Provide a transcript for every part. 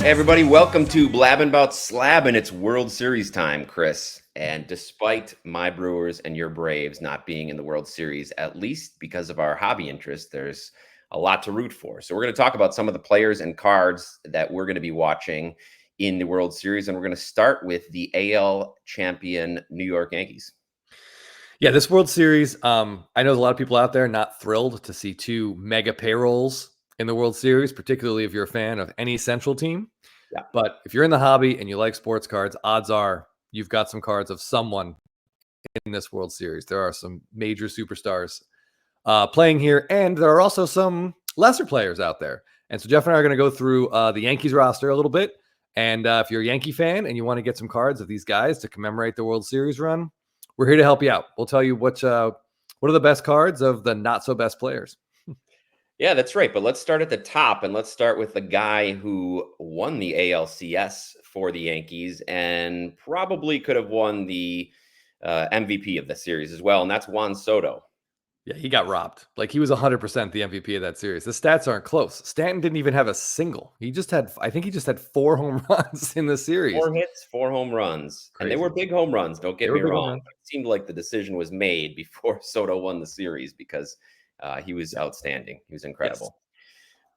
Hey everybody, welcome to Blabbin' About Slabbin'. It's World Series time, Chris. And despite my Brewers and your Braves not being in the World Series, at least because of our hobby interest, there's a lot to root for. So we're going to talk about some of the players and cards that we're going to be watching in the World Series. And we're going to start with the AL champion New York Yankees. Yeah, this World Series, I know there's a lot of people out there not thrilled to see two mega payrolls in the World Series, particularly if you're a fan of any Central team. Yeah. But if you're in the hobby and you like sports cards, odds are you've got some cards of someone in this World Series. There are some major superstars playing here, and there are also some lesser players out there. And so Jeff and I are going to go through the Yankees roster a little bit. And if you're a Yankee fan and you want to get some cards of these guys to commemorate the World Series run, we're here to help you out. We'll tell you what are the best cards of the not so best players. Yeah, that's right. But let's start at the top, and let's start with the guy who won the ALCS for the Yankees and probably could have won the MVP of the series as well, and that's Juan Soto. Yeah, he got robbed. Like, he was 100% the MVP of that series. The stats aren't close. Stanton didn't even have a single. I think he just had 4 home runs in the series. 4 hits, 4 home runs. Crazy. And they were big home runs, don't get me wrong. It seemed like the decision was made before Soto won the series because he was outstanding. He was incredible.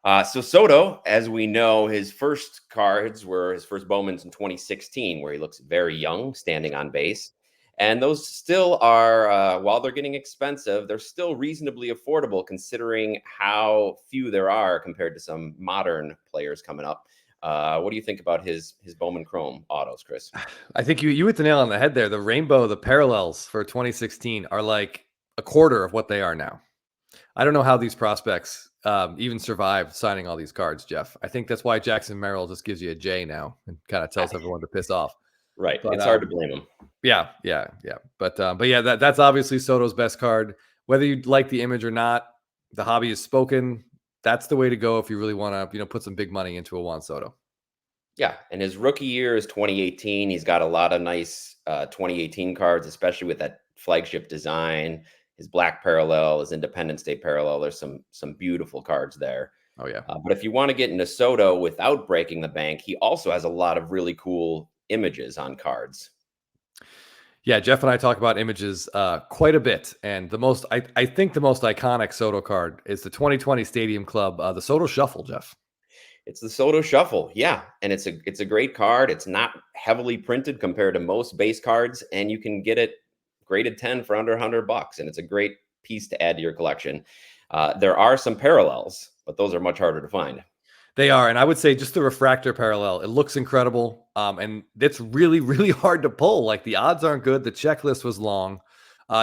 Yes. So Soto, as we know, his first cards were his first Bowmans in 2016, where he looks very young, standing on base. And those still are, while they're getting expensive, they're still reasonably affordable considering how few there are compared to some modern players coming up. What do you think about his Bowman Chrome autos, Chris? I think you hit the nail on the head there. The parallels for 2016 are like a quarter of what they are now. I don't know how these prospects even survived signing all these cards, Jeff. I think that's why Jackson Merrill just gives you a J now and kind of tells everyone to piss off. Right. But, it's hard to blame him. Yeah. But yeah, that's obviously Soto's best card. Whether you like the image or not, the hobby is spoken. That's the way to go if you really want to, put some big money into a Juan Soto. Yeah, and his rookie year is 2018. He's got a lot of nice 2018 cards, especially with that flagship design, his black parallel, his Independence Day parallel. There's some beautiful cards there. Oh, yeah. But if you want to get into Soto without breaking the bank, he also has a lot of really cool images on cards. Yeah, Jeff and I talk about images quite a bit. And I think the most iconic Soto card is the 2020 Stadium Club, the Soto Shuffle, Jeff. It's the Soto Shuffle, yeah. And it's a great card. It's not heavily printed compared to most base cards, and you can get it graded 10 for under $100, and it's a great piece to add to your collection. There are some parallels, but those are much harder to find. They are, and I would say just the refractor parallel, it looks incredible, and it's really, really hard to pull. Like, the odds aren't good. The checklist was long.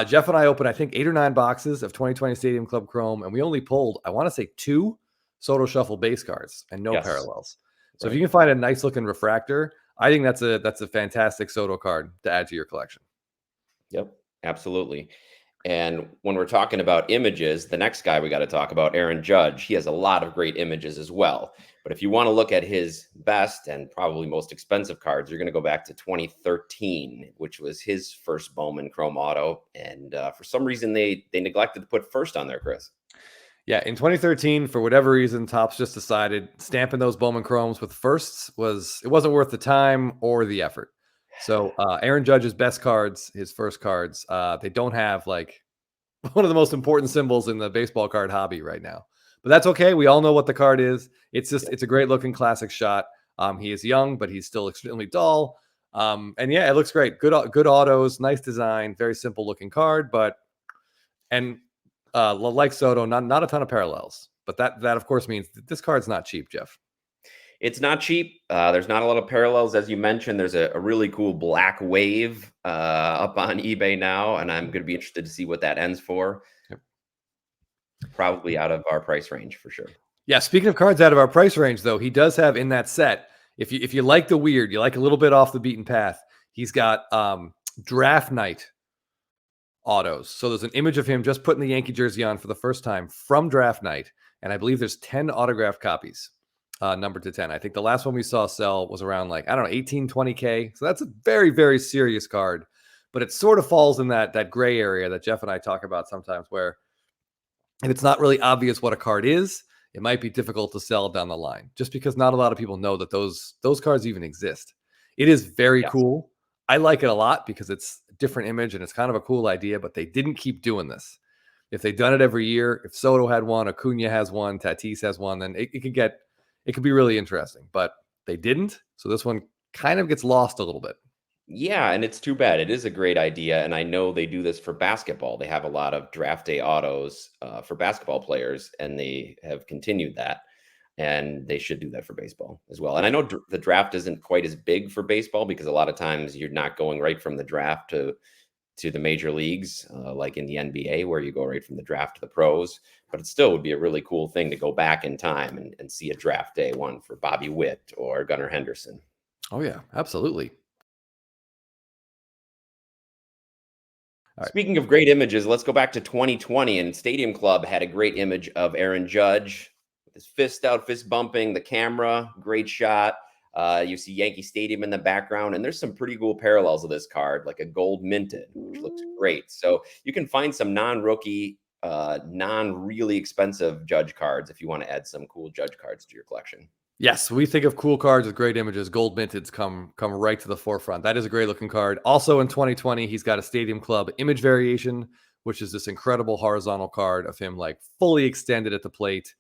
Jeff and I opened, I think, 8 or 9 boxes of 2020 Stadium Club Chrome, and we only pulled, I want to say, 2 Soto Shuffle base cards and no parallels. So if you can find a nice looking refractor, I think that's a fantastic Soto card to add to your collection. Yep, absolutely. And when we're talking about images, the next guy we got to talk about, Aaron Judge, he has a lot of great images as well. But if you want to look at his best and probably most expensive cards, you're going to go back to 2013, which was his first Bowman Chrome auto. And for some reason, they neglected to put first on there, Chris. Yeah, in 2013, for whatever reason, Topps just decided stamping those Bowman Chromes with firsts wasn't worth the time or the effort. So Aaron Judge's best cards, his first cards, they don't have like one of the most important symbols in the baseball card hobby right now. But that's okay. We all know what the card is. It's a great looking classic shot. He is young, but he's still extremely tall. And yeah, it looks great. Good autos, nice design, very simple looking card, like Soto, not a ton of parallels. But that of course means that this card's not cheap, Jeff. It's not cheap. There's not a lot of parallels, as you mentioned. There's a really cool black wave up on eBay now, and I'm going to be interested to see what that ends for. Yep. Probably out of our price range for sure. Yeah, speaking of cards out of our price range, though, he does have in that set, if you like the weird, you like a little bit off the beaten path, he's got Draft Night autos. So there's an image of him just putting the Yankee jersey on for the first time from Draft Night, and I believe there's 10 autographed copies. Number to 10. I think the last one we saw sell was around 18, 20K. So that's a very, very serious card, but it sort of falls in that gray area that Jeff and I talk about sometimes, where if it's not really obvious what a card is, it might be difficult to sell down the line just because not a lot of people know that those cards even exist. It is very cool. I like it a lot because it's a different image and it's kind of a cool idea, but they didn't keep doing this. If they'd done it every year, if Soto had one, Acuna has one, Tatis has one, then it could be really interesting, but they didn't. So this one kind of gets lost a little bit. Yeah, and it's too bad. It is a great idea, and I know they do this for basketball. They have a lot of draft day autos for basketball players, and they have continued that, and they should do that for baseball as well. And I know the draft isn't quite as big for baseball because a lot of times you're not going right from the draft to the major leagues, like in the NBA, where you go right from the draft to the pros. But it still would be a really cool thing to go back in time and see a draft day one for Bobby Witt or Gunnar Henderson. Oh yeah, absolutely. Speaking of great images, let's go back to 2020, and Stadium Club had a great image of Aaron Judge with his fist out, fist bumping the camera. Great shot. You see Yankee Stadium in the background, and there's some pretty cool parallels of this card, like a gold minted, which looks great. So you can find some non-rookie, non-really expensive Judge cards if you want to add some cool Judge cards to your collection. Yes, we think of cool cards with great images. Gold minteds come right to the forefront. That is a great looking card. Also in 2020, he's got a Stadium Club image variation, which is this incredible horizontal card of him like fully extended at the plate.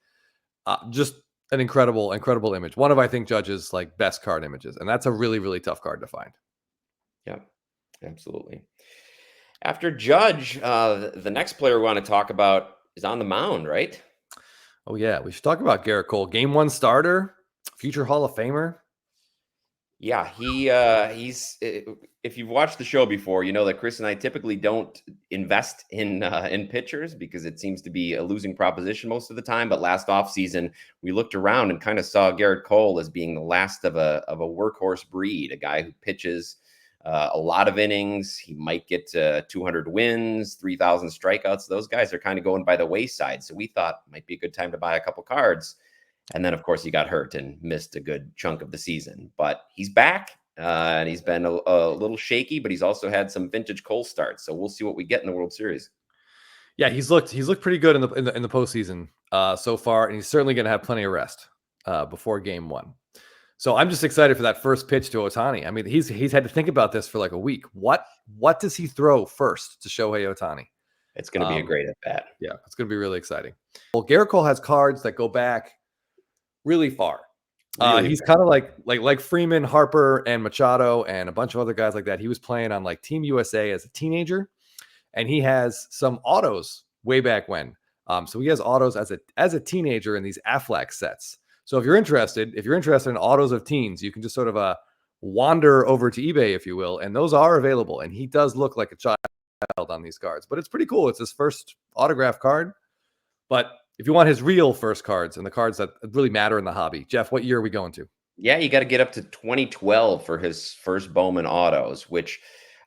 Just an incredible image. One of, I think, Judge's like best card images, and that's a really, really tough card to find. Yeah, absolutely. After Judge, the next player we want to talk about is on the mound, right? Oh yeah, we should talk about Gerrit Cole, Game 1 starter. Future Hall of Famer. Yeah, he's. If you've watched the show before, you know that Chris and I typically don't invest in pitchers because it seems to be a losing proposition most of the time. But last offseason, we looked around and kind of saw Gerrit Cole as being the last of a workhorse breed, a guy who pitches a lot of innings. He might get to 200 wins, 3,000 strikeouts. Those guys are kind of going by the wayside. So we thought it might be a good time to buy a couple cards. And then, of course, he got hurt and missed a good chunk of the season. But he's back, and he's been a little shaky, but he's also had some vintage Cole starts. So we'll see what we get in the World Series. Yeah, he's looked pretty good in the postseason so far, and he's certainly going to have plenty of rest before Game 1. So I'm just excited for that first pitch to Ohtani. I mean, he's had to think about this for like a week. What does he throw first to Shohei Ohtani? It's going to be a great at bat. Yeah, it's going to be really exciting. Well, Gerrit Cole has cards that go back really far. He's kind of like Freeman, Harper, and Machado, and a bunch of other guys like that. He was playing on like Team USA as a teenager, and he has some autos way back when. So he has autos as a teenager in these Aflac sets. So if you're interested in autos of teens, you can just sort of wander over to eBay, if you will, and those are available. And he does look like a child on these cards, but it's pretty cool. It's his first autograph card, but if you want his real first cards and the cards that really matter in the hobby, Jeff, what year are we going to? Yeah, you got to get up to 2012 for his first Bowman autos, which,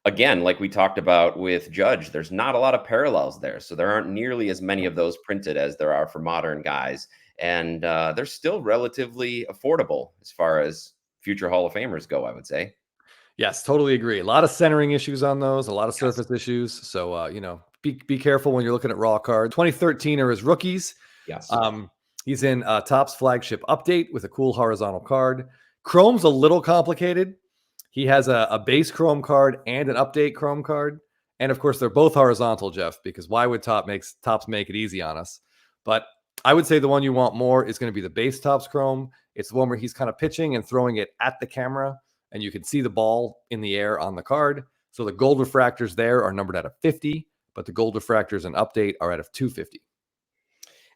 again, like we talked about with Judge, there's not a lot of parallels there. So there aren't nearly as many of those printed as there are for modern guys. And they're still relatively affordable as far as future Hall of Famers go, I would say. Yes, totally agree. A lot of centering issues on those, a lot of surface issues. So, be careful when you're looking at raw cards. 2013 are his rookies. Yes. He's in Topps flagship update with a cool horizontal card. Chrome's a little complicated. He has a base Chrome card and an update Chrome card. And of course, they're both horizontal, Jeff, because why would Topps make it easy on us? But I would say the one you want more is going to be the base Topps Chrome. It's the one where he's kind of pitching and throwing it at the camera, and you can see the ball in the air on the card. So the gold refractors there are numbered out of 50, but the gold refractors in update are out of 250.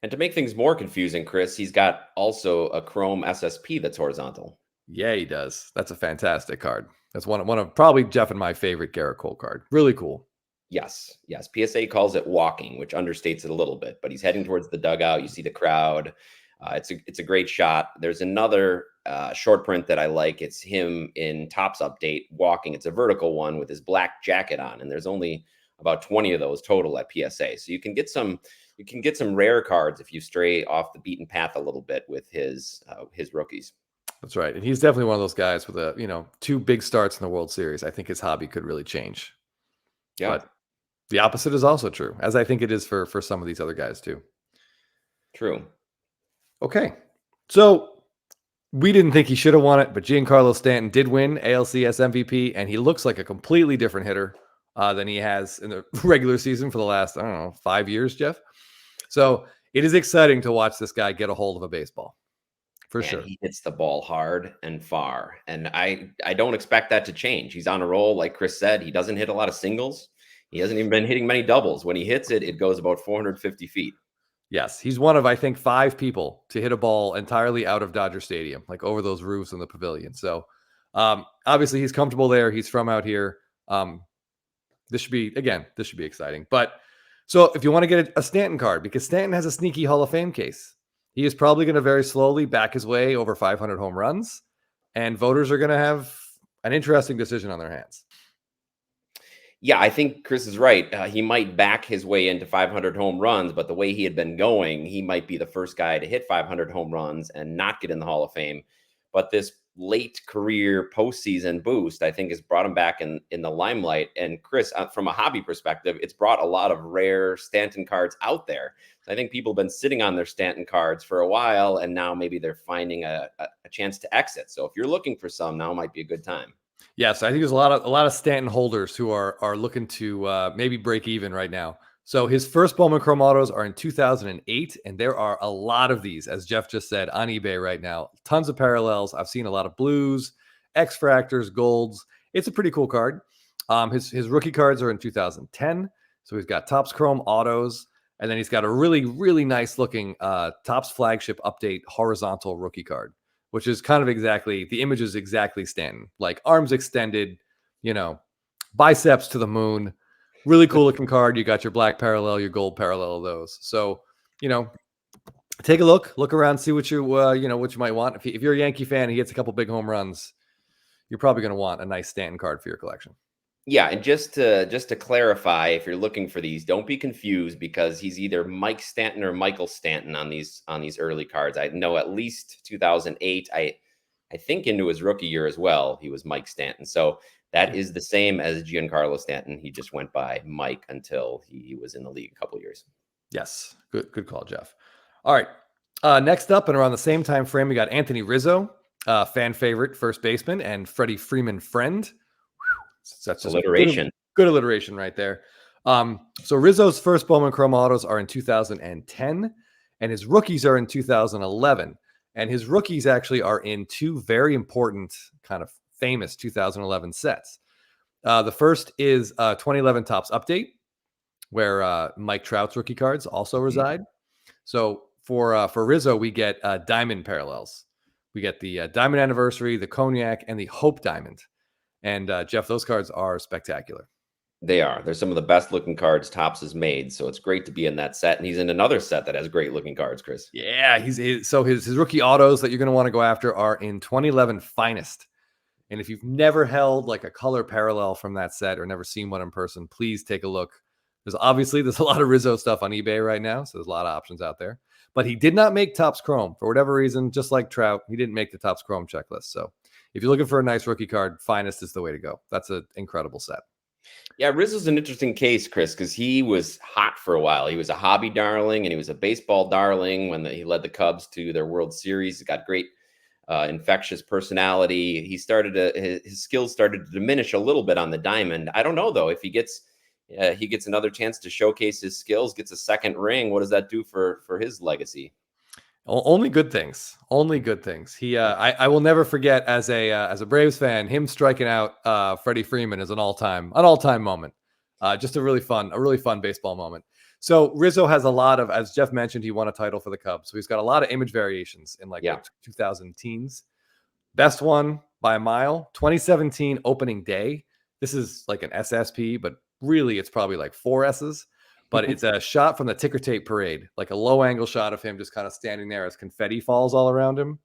And to make things more confusing, Chris, he's got also a Chrome SSP that's horizontal. Yeah, he does. That's a fantastic card. That's one of probably Jeff and my favorite Gerrit Cole card. Really cool. Yes. PSA calls it walking, which understates it a little bit, but he's heading towards the dugout. You see the crowd. It's a great shot. There's another short print that I like. It's him in Topps update walking. It's a vertical one with his black jacket on, and there's only about 20 of those total at PSA. So you can get some rare cards if you stray off the beaten path a little bit with his rookies. That's right. And he's definitely one of those guys with 2 big starts in the World Series. I think his hobby could really change. Yeah. But the opposite is also true, as I think it is for some of these other guys too. True. Okay. So we didn't think he should have won it, but Giancarlo Stanton did win ALCS MVP, and he looks like a completely different hitter than he has in the regular season for the last, 5 years, Jeff. So it is exciting to watch this guy get a hold of a baseball, for And sure. he hits the ball hard and far. And I don't expect that to change. He's on a roll. Like Chris said, he doesn't hit a lot of singles. He hasn't even been hitting many doubles. When he hits it, it goes about 450 feet. Yes, he's one of, I think, 5 people to hit a ball entirely out of Dodger Stadium, like over those roofs in the pavilion. So obviously he's comfortable there. He's from out here. This should be exciting. But so if you want to get a Stanton card, because Stanton has a sneaky Hall of Fame case, he is probably going to very slowly back his way over 500 home runs, and voters are going to have an interesting decision on their hands. Yeah, I think Chris is right. He might back his way into 500 home runs, but the way he had been going, he might be the first guy to hit 500 home runs and not get in the Hall of Fame. But this late career postseason boost, I think, has brought him back in the limelight. And Chris, from a hobby perspective, it's brought a lot of rare Stanton cards out there. So I think people have been sitting on their Stanton cards for a while, and now maybe they're finding a chance to exit. So if you're looking for some, now might be a good time. Yes, I think there's a lot of Stanton holders who are looking to maybe break even right now. So his first Bowman Chrome autos are in 2008, and there are a lot of these, as Jeff just said, on eBay right now. Tons of parallels. I've seen a lot of blues, X Fractors, golds. It's a pretty cool card. His rookie cards are in 2010. So he's got Topps Chrome autos, and then he's got a really, really nice looking Topps flagship update horizontal rookie card, which is kind of exactly, the image is exactly Stanton, like arms extended, biceps to the moon. Really cool looking card. You got your black parallel, your gold parallel of those. So, take a look around, see what you, what you might want. If you're a Yankee fan and he gets a couple big home runs, you're probably going to want a nice Stanton card for your collection. Yeah, and just to clarify, if you're looking for these, don't be confused because he's either Mike Stanton or Michael Stanton on these early cards. I know at least 2008. I think into his rookie year as well, he was Mike Stanton. So that is the same as Giancarlo Stanton. He just went by Mike until he was in the league a couple years. Yes, good call, Jeff. All right, next up and around the same time frame, we got Anthony Rizzo, fan favorite first baseman, and Freddie Freeman friend. That's just alliteration. Good alliteration right there. So Rizzo's first Bowman Chrome autos are in 2010, and his rookies are in 2011. And his rookies actually are in 2 very important, kind of famous 2011 sets. The first is 2011 Topps Update, where Mike Trout's rookie cards also reside. So for Rizzo, we get diamond parallels. We get the Diamond Anniversary, the Cognac, and the Hope Diamond. And Jeff, those cards are spectacular. They are. They're some of the best looking cards Topps has made. So it's great to be in that set. And he's in another set that has great looking cards, Chris. Yeah, his rookie autos that you're going to want to go after are in 2011 Finest. And if you've never held like a color parallel from that set or never seen one in person, please take a look. There's a lot of Rizzo stuff on eBay right now. So there's a lot of options out there. But he did not make Topps Chrome for whatever reason, just like Trout. He didn't make the Topps Chrome checklist. So if you're looking for a nice rookie card, Finest is the way to go. That's an incredible set. Yeah, Rizzo's an interesting case, Chris, because he was hot for a while. He was a hobby darling and he was a baseball darling when he led the Cubs to their World Series. He got great infectious personality. His skills started to diminish a little bit on the diamond. I don't know, though, if he gets another chance to showcase his skills, gets a second ring, what does that do for his legacy? Only good things. Only good things. I will never forget as a Braves fan, him striking out Freddie Freeman is an all-time moment. Just a really fun baseball moment. So Rizzo has a lot of, as Jeff mentioned, he won a title for the Cubs. So he's got a lot of image variations in the 2000 teens. Best one by a mile, 2017 opening day. This is like an SSP, but really it's probably like 4 S's. But it's a shot from the ticker tape parade, like a low angle shot of him just kind of standing there as confetti falls all around him.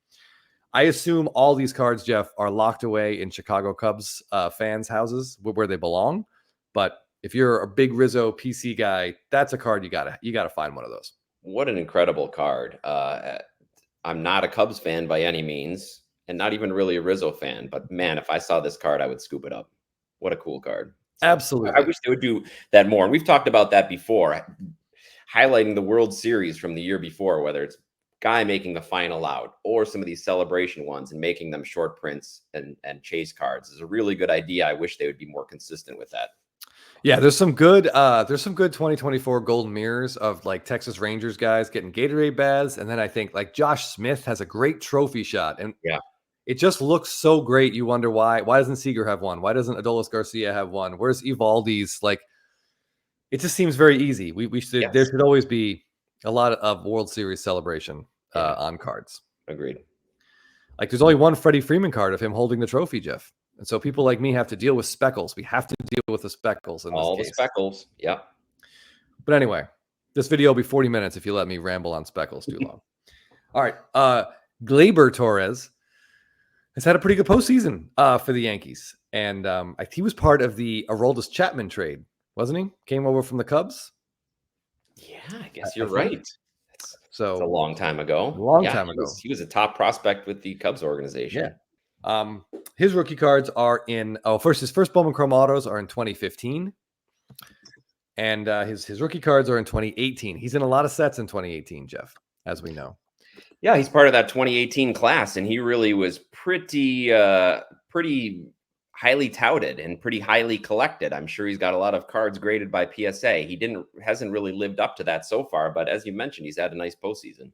I assume all these cards, Jeff, are locked away in Chicago Cubs fans' houses where they belong. But if you're a big Rizzo PC guy, that's a card you gotta find one of those. What an incredible card. I'm not a Cubs fan by any means, and not even really a Rizzo fan. But man, if I saw this card, I would scoop it up. What a cool card. So Absolutely. I wish they would do that more. And we've talked about that before, highlighting the World Series from the year before, whether it's guy making the final out, or some of these celebration ones and making them short prints and chase cards is a really good idea. I wish they would be more consistent with that. Yeah, there's some good 2024 golden mirrors of like Texas Rangers guys getting Gatorade baths, and then I think like Josh Smith has a great trophy shot, and yeah, it just looks so great. You wonder why doesn't Seager have one? Why doesn't Adolis Garcia have one? Where's Evaldi's? Like, it just seems very easy. We should There should always be a lot of World Series celebration on cards. Agreed. Like, there's only one Freddie Freeman card of him holding the trophy, Jeff. And so people like me have to deal with speckles. We have to deal with the speckles in all this the case. speckles. Yeah. But anyway, this video will be 40 minutes if you let me ramble on speckles too long. All right. Gleyber Torres has had a pretty good postseason for the Yankees. And he was part of the Aroldis Chapman trade, wasn't he? Came over from the Cubs. Yeah, I guess you're right. It's a long time ago. He was a top prospect with the Cubs organization. Yeah. His rookie cards are in his first Bowman Chrome autos are in 2015. And his rookie cards are in 2018. He's in a lot of sets in 2018, Jeff, as we know. Yeah, he's part of that 2018 class, and he really was pretty highly touted and pretty highly collected. I'm sure he's got a lot of cards graded by PSA. He hasn't really lived up to that so far, but as you mentioned, he's had a nice postseason.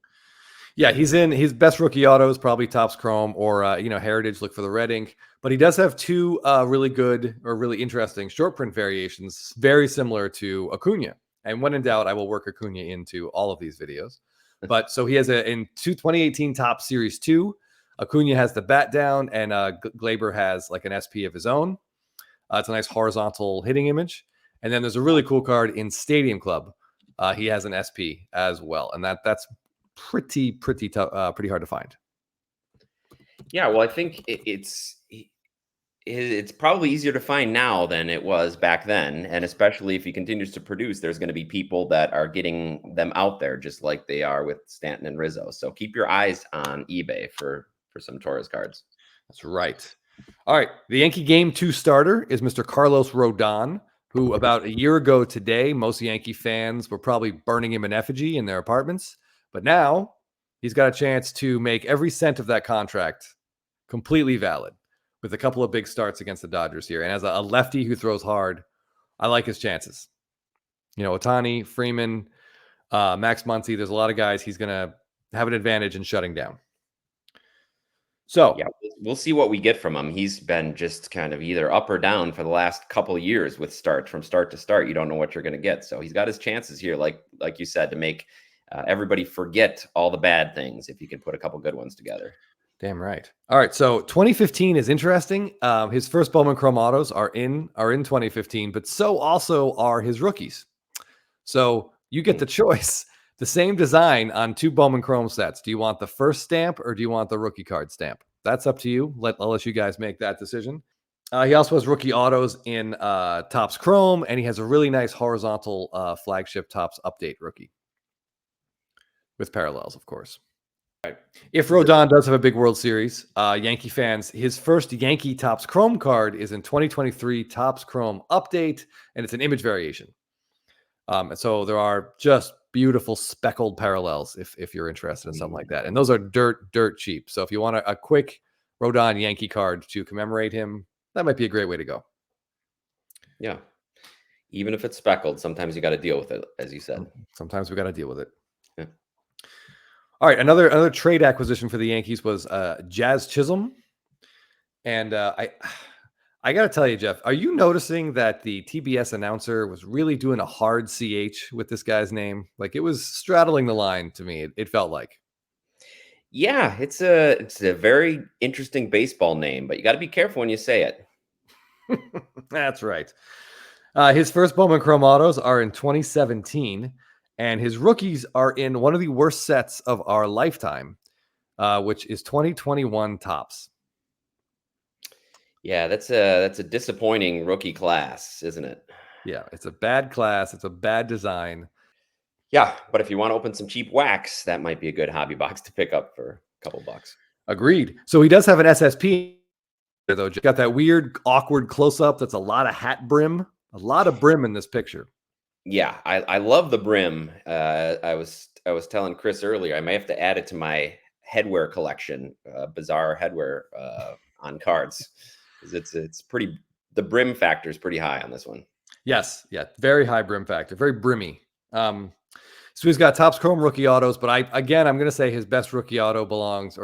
Yeah, he's in his best rookie autos, probably Topps Chrome or Heritage. Look for the red ink, but he does have two really good or really interesting short print variations, very similar to Acuna. And when in doubt, I will work Acuna into all of these videos. But so he has in 2018 Topps Series 2. Acuna has the bat down, and Gleyber has like an SP of his own. It's a nice horizontal hitting image. And then there's a really cool card in Stadium Club. He has an SP as well, and that's pretty tough, pretty hard to find. Yeah, well, I think it's probably easier to find now than it was back then, and especially if he continues to produce, there's going to be people that are getting them out there, just like they are with Stanton and Rizzo. So keep your eyes on eBay for some Torres cards. That's right. All right, the Yankee Game 2 starter is Mr. Carlos Rodón, who about a year ago today, most Yankee fans were probably burning him in effigy in their apartments. But now he's got a chance to make every cent of that contract completely valid with a couple of big starts against the Dodgers here. And as a lefty who throws hard, I like his chances. Ohtani, Freeman, Max Muncy, there's a lot of guys he's going to have an advantage in shutting down. So yeah, we'll see what we get from him. He's been just kind of either up or down for the last couple of years with from start to start. You don't know what you're going to get. So he's got his chances here, like you said, to make everybody forget all the bad things if you can put a couple good ones together. Damn right. All right, so 2015 is interesting. His first Bowman Chrome autos are in 2015, but so also are his rookies. So you get the choice. The same design on two Bowman Chrome sets. Do you want the first stamp or do you want the rookie card stamp? That's up to you. I'll let you guys make that decision. He also has rookie autos in Topps Chrome, and he has a really nice horizontal flagship Topps Update rookie with parallels, of course. Right. If Rodón does have a big World Series, Yankee fans, his first Yankee Topps Chrome card is in 2023 Topps Chrome Update, and it's an image variation. And so there are just beautiful speckled parallels if you're interested in something like that. And those are dirt cheap. So if you want a quick Rodón Yankee card to commemorate him, that might be a great way to go. Yeah. Even if it's speckled, sometimes you got to deal with it, as you said. Sometimes we got to deal with it. Yeah. All right. Another trade acquisition for the Yankees was Jazz Chisholm. And I got to tell you, Jeff, are you noticing that the TBS announcer was really doing a hard CH with this guy's name? Like, it was straddling the line to me. It felt like. Yeah, it's a very interesting baseball name, but you got to be careful when you say it. That's right. His first Bowman Chrome autos are in 2017, and his rookies are in one of the worst sets of our lifetime, which is 2021 Topps. Yeah, that's a disappointing rookie class, isn't it? Yeah, it's a bad class. It's a bad design. Yeah, but if you want to open some cheap wax, that might be a good hobby box to pick up for a couple bucks. Agreed. So he does have an SSP, though. Got that weird, awkward close-up that's a lot of hat brim. A lot of brim in this picture. Yeah, I love the brim. I was I was telling Chris earlier, I may have to add it to my headwear collection, bizarre headwear on cards, because it's pretty. The brim factor is pretty high on this one. Yes, yeah, very high brim factor, very brimmy. So he's got Topps Chrome rookie autos, but I'm going to say his best rookie auto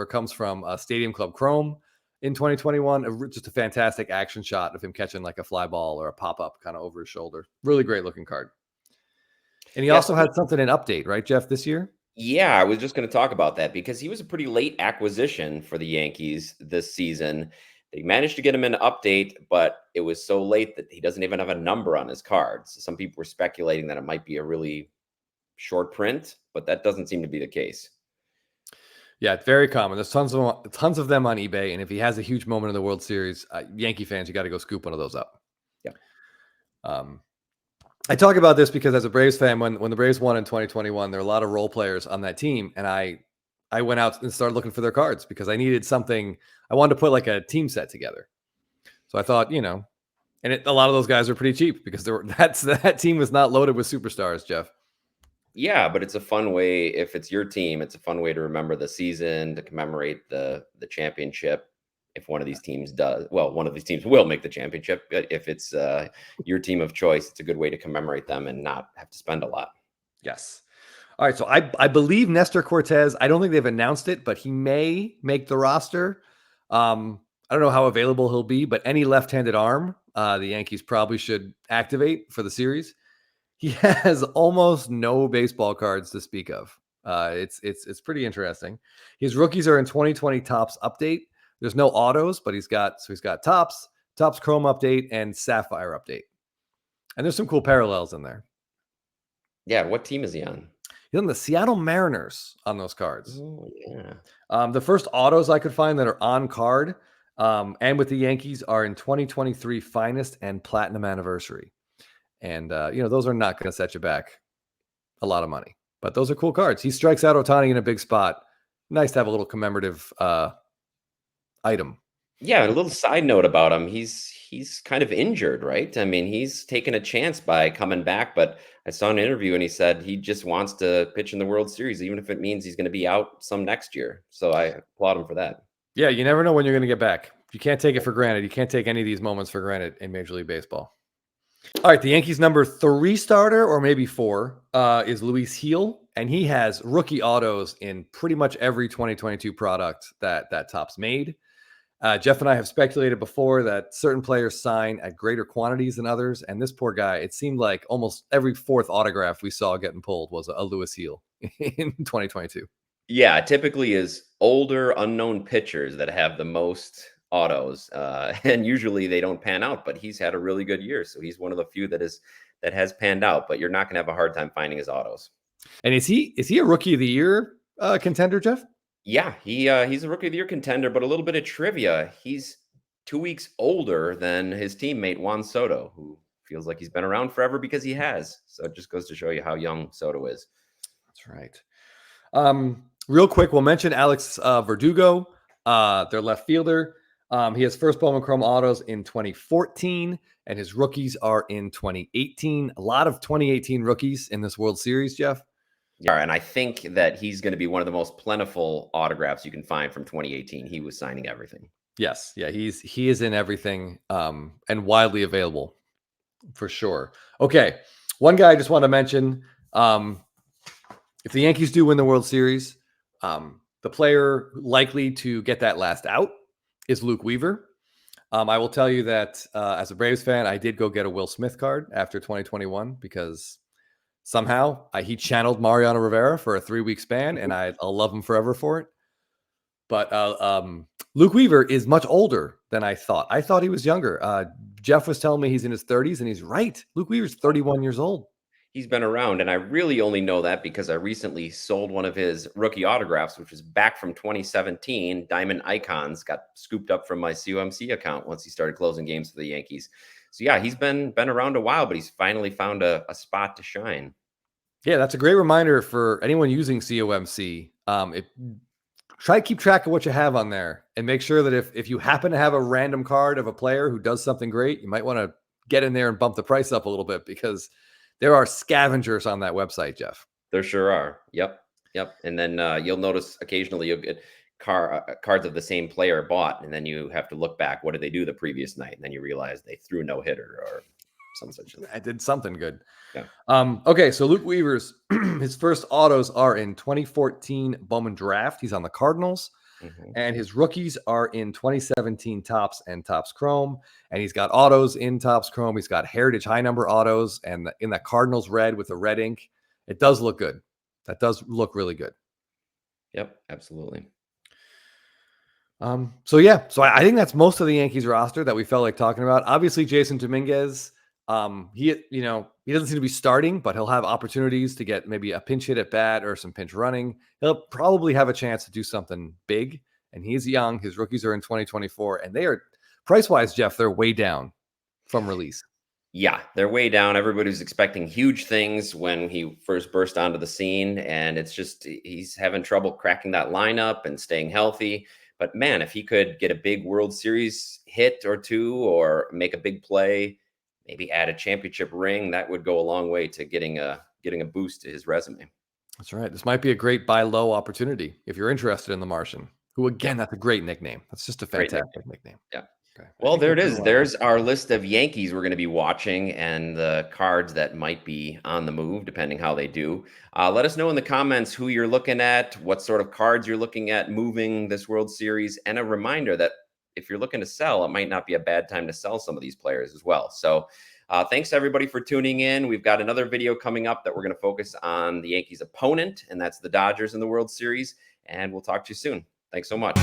comes from Stadium Club Chrome in 2021. Just a fantastic action shot of him catching like a fly ball or a pop up kind of over his shoulder. Really great looking card. And he also had something in update, right, Jeff, this year? Yeah, I was just going to talk about that because he was a pretty late acquisition for the Yankees this season. They managed to get him an update, but it was so late that he doesn't even have a number on his cards. Some people were speculating that it might be a really short print, but that doesn't seem to be the case. Yeah, it's very common. There's tons of them on eBay, and if he has a huge moment in the World Series, Yankee fans, you got to go scoop one of those up. Yeah. I talk about this because as a Braves fan, when the Braves won in 2021, there were a lot of role players on that team, and I went out and started looking for their cards because I needed something. I wanted to put like a team set together. So I thought, and a lot of those guys are pretty cheap because that team was not loaded with superstars, Jeff. Yeah, but it's a fun way. If it's your team, it's a fun way to remember the season, to commemorate the championship. If one of these teams does, well, one of these teams will make the championship. But if it's your team of choice, it's a good way to commemorate them and not have to spend a lot. Yes. All right. So I believe Nestor Cortes, I don't think they've announced it, but he may make the roster. I don't know how available he'll be, but any left-handed arm, the Yankees probably should activate for the series. He has almost no baseball cards to speak of. It's pretty interesting. His rookies are in 2020 Topps update. There's no autos, but he's got Topps Chrome update, and Sapphire update. And there's some cool parallels in there. Yeah, what team is he on? He's on the Seattle Mariners on those cards. Oh, yeah. The first autos I could find that are on card and with the Yankees are in 2023 Finest and Platinum Anniversary. And, those are not going to set you back a lot of money. But those are cool cards. He strikes out Ohtani in a big spot. Nice to have a little commemorative item. Yeah, and a little side note about him. He's kind of injured, right? I mean, he's taken a chance by coming back, but I saw an interview and he said he just wants to pitch in the World Series, even if it means he's going to be out some next year. So I applaud him for that. Yeah, you never know when you're going to get back. You can't take it for granted. You can't take any of these moments for granted in Major League Baseball. All right, the Yankees' number 3 starter, or maybe 4, is Luis Gil, and he has rookie autos in pretty much every 2022 product that Topps made. Jeff and I have speculated before that certain players sign at greater quantities than others, and this poor guy, it seemed like almost every 4th autograph we saw getting pulled was a Luis Gil in 2022. Yeah, typically is older, unknown pitchers that have the most autos, and usually they don't pan out, but he's had a really good year, so he's one of the few that has panned out, but you're not going to have a hard time finding his autos. And is he a Rookie of the Year contender, Jeff? Yeah, he's a Rookie of the Year contender, but a little bit of trivia. He's 2 weeks older than his teammate Juan Soto, who feels like he's been around forever because he has. So it just goes to show you how young Soto is. That's right. Real quick, we'll mention Alex Verdugo, their left fielder. He has first Bowman Chrome autos in 2014, and his rookies are in 2018. A lot of 2018 rookies in this World Series, Jeff. Yeah, and I think that he's going to be one of the most plentiful autographs you can find from 2018. He was signing everything. Yes, yeah, he is in everything, and widely available for sure. Okay, one guy I just want to mention. If the Yankees do win the World Series, the player likely to get that last out is Luke Weaver. I will tell you that as a Braves fan, I did go get a Will Smith card after 2021 because somehow he channeled Mariano Rivera for a 3-week span, and I'll love him forever for it. But Luke Weaver is much older than I thought. I thought he was younger. Jeff was telling me he's in his 30s, and he's right. Luke Weaver's 31 years old. He's been around, and I really only know that because I recently sold one of his rookie autographs, which was back from 2017. Diamond Icons got scooped up from my COMC account once he started closing games for the Yankees. So yeah, he's been around a while, but he's finally found a spot to shine. Yeah, that's a great reminder for anyone using COMC. Try to keep track of what you have on there and make sure that if you happen to have a random card of a player who does something great, you might want to get in there and bump the price up a little bit because there are scavengers on that website, Jeff. There sure are. Yep. Yep. And then you'll notice occasionally you'll get cards of the same player bought, and then you have to look back. What did they do the previous night? And then you realize they threw no hitter or some such thing. I did something good. Yeah. Okay, so Luke Weaver's his first autos are in 2014 Bowman Draft. He's on the Cardinals. And his rookies are in 2017 Topps and Topps Chrome. And he's got autos in Topps Chrome. He's got Heritage high number autos and in that Cardinals red with the red ink. It does look good. That does look really good. Yep, absolutely. So I think that's most of the Yankees roster that we felt like talking about. Obviously, Jason Dominguez, he doesn't seem to be starting, but he'll have opportunities to get maybe a pinch hit at bat or some pinch running. He'll probably have a chance to do something big. And he's young. His rookies are in 2024, and they are price-wise, Jeff, they're way down from release. Yeah, they're way down. Everybody's expecting huge things when he first burst onto the scene, and it's just he's having trouble cracking that lineup and staying healthy. But man, if he could get a big World Series hit or two or make a big play, maybe add a championship ring, that would go a long way to getting a boost to his resume. That's right. This might be a great buy low opportunity if you're interested in the Martian, who, again, that's a great nickname. That's just a fantastic nickname. Yeah. Okay. Well, there it is. There's our list of Yankees we're going to be watching and the cards that might be on the move, depending how they do. Let us know in the comments who you're looking at, what sort of cards you're looking at moving this World Series, and a reminder that if you're looking to sell, it might not be a bad time to sell some of these players as well. So thanks everybody for tuning in. We've got another video coming up that we're going to focus on the Yankees' opponent, and that's the Dodgers in the World Series. And we'll talk to you soon. Thanks so much.